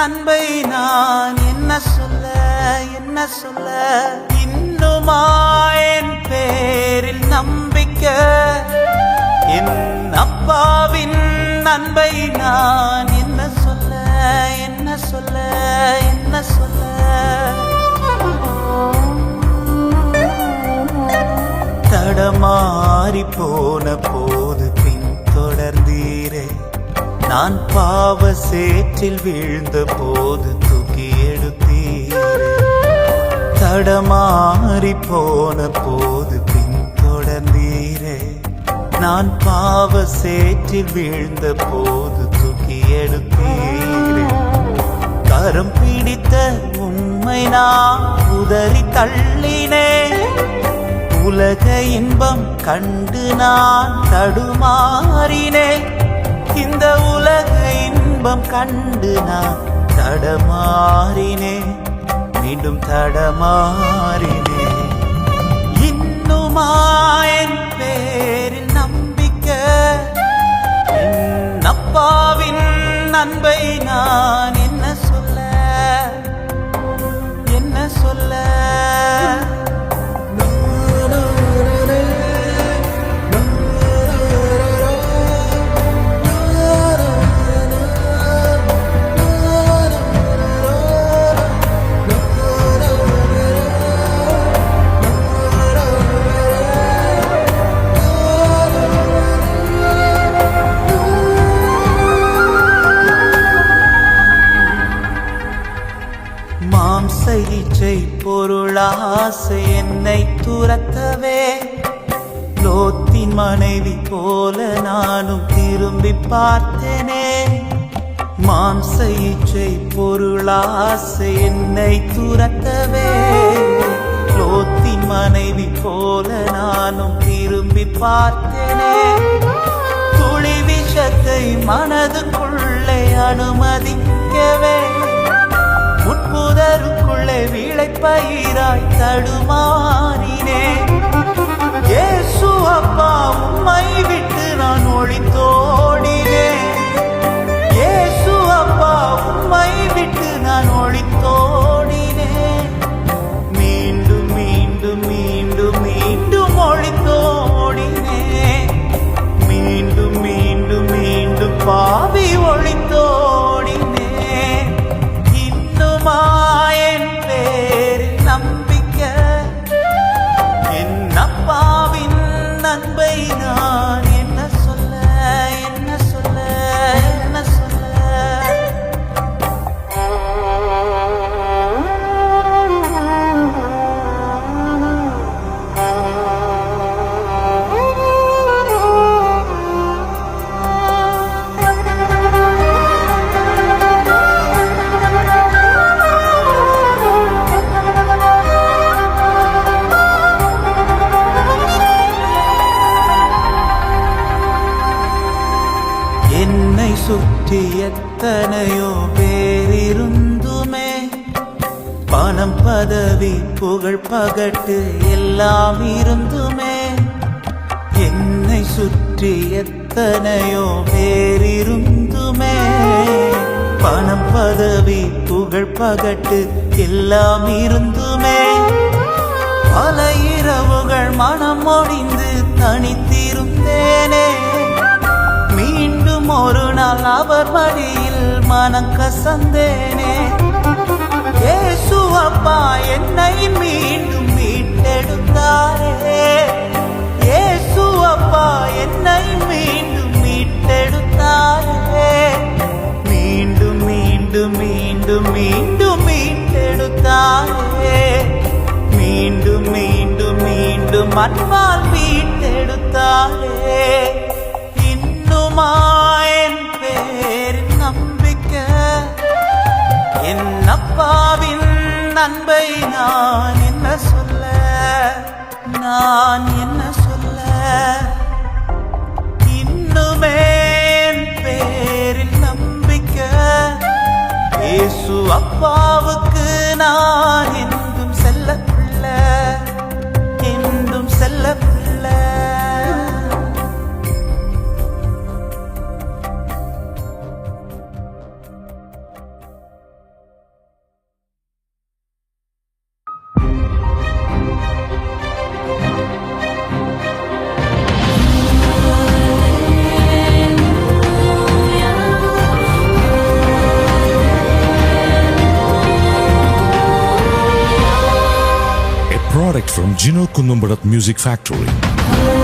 அன்பை நான் என்ன சொல்ல என்ன சொல்ல இன்னுமா என் பேரில் நம்பிக்கை என் அப்பாவின் அன்பை நான் என்ன சொல்ல என்ன சொல்ல என்ன சொல்ல தடமாறி போன போது பின்தொடர்ந்தீரே நான் பாவ சேற்றில் வீழ்ந்த போது தூக்கி எடுத்தீரே தடமாறி போன போது பின்தொடர்ந்தீரே நான் பாவ சேற்றில் வீழ்ந்த போது தூக்கி எடுத்தீரே கரம் பிடித்த உண்மை நான் உதறி தள்ளினே உலக இன்பம் கண்டு நான் தடுமாறினே இந்த உலக இன்பம் கண்டு நான் தடமாறினே மீண்டும் தடமாறினே இன்னுமா என் பேரில் நம்பிக்கை என் அப்பாவின் அன்பை நான் என்ன சொல்ல என்ன சொல்ல மாம்சை பொருளாசை என்னை துரத்தவே லோத்தின் மனைவி போல நானும் திரும்பி பார்த்தேனே மாம்சை பொருளாசை என்னை துரத்தவே லோத்தின் மனைவி போல நானும் திரும்பி பார்த்தேனே துளி விஷத்தை மனதுக்குள்ளே அனுமதிக்கவே முட்புதருக்குள்ளே விளைப்பயிராய் தடுமாறினே இயேசு அப்பா உம்மை விட்டு நான் ஒளித்தோடினே இயேசு அப்பா உம்மை விட்டு நான் ஒளித்தோடினே மீண்டும் மீண்டும் மீண்டும் மீண்டும் ஒளித்தோடினே மீண்டும் மீண்டும் மீண்டும் பாவி ஒளித்தோடினே என் பேரில் நம்பிக்கை என் அப்பாவின் அன்பை நான் என்ன சொல்ல என்ன சொல்ல என்ன சொல்ல என்னை சுற்றி எத்தனையோ பேரிருந்துமே பணம் பதவி புகழ் பகட்டு எல்லாம் இருந்துமே என்னை சுற்றி எத்தனையோ பேரிருந்துமே பணம் பதவி புகழ் பகட்டு எல்லாம் இருந்துமே பல இரவுகள் மனம் ஒடிந்து தனித்திருந்தேனே மீண்டும் ஒரு நாள் அவர் மடியில் மனம் கசந்தேனே இயேசு அப்பா என்னை மீண்டும் மீட்டெடுத்தாரே இயேசு அப்பா என்னை மீண்டும் மீட்டெடுத்தாரே மீண்டும் மீண்டும் மீண்டும் மீண்டும் மீட்டெடுத்தாரே மீண்டும் மீண்டும் மீண்டும் அன்பால் மீட்டெடுத்தாரே என் பேரில் நம்பிக்கை என் அப்பாவின் அன்பை நான் என்ன சொல்ல நான் என்ன சொல்ல இன்னுமே என் பேரில் நம்பிக்கை இயேசு அப்பாவுக்கு நான் என்றும் செல்ல பிள்ளை என்றும் செல்ல பிள்ளை product from Gino Kunumbarat Music Factory.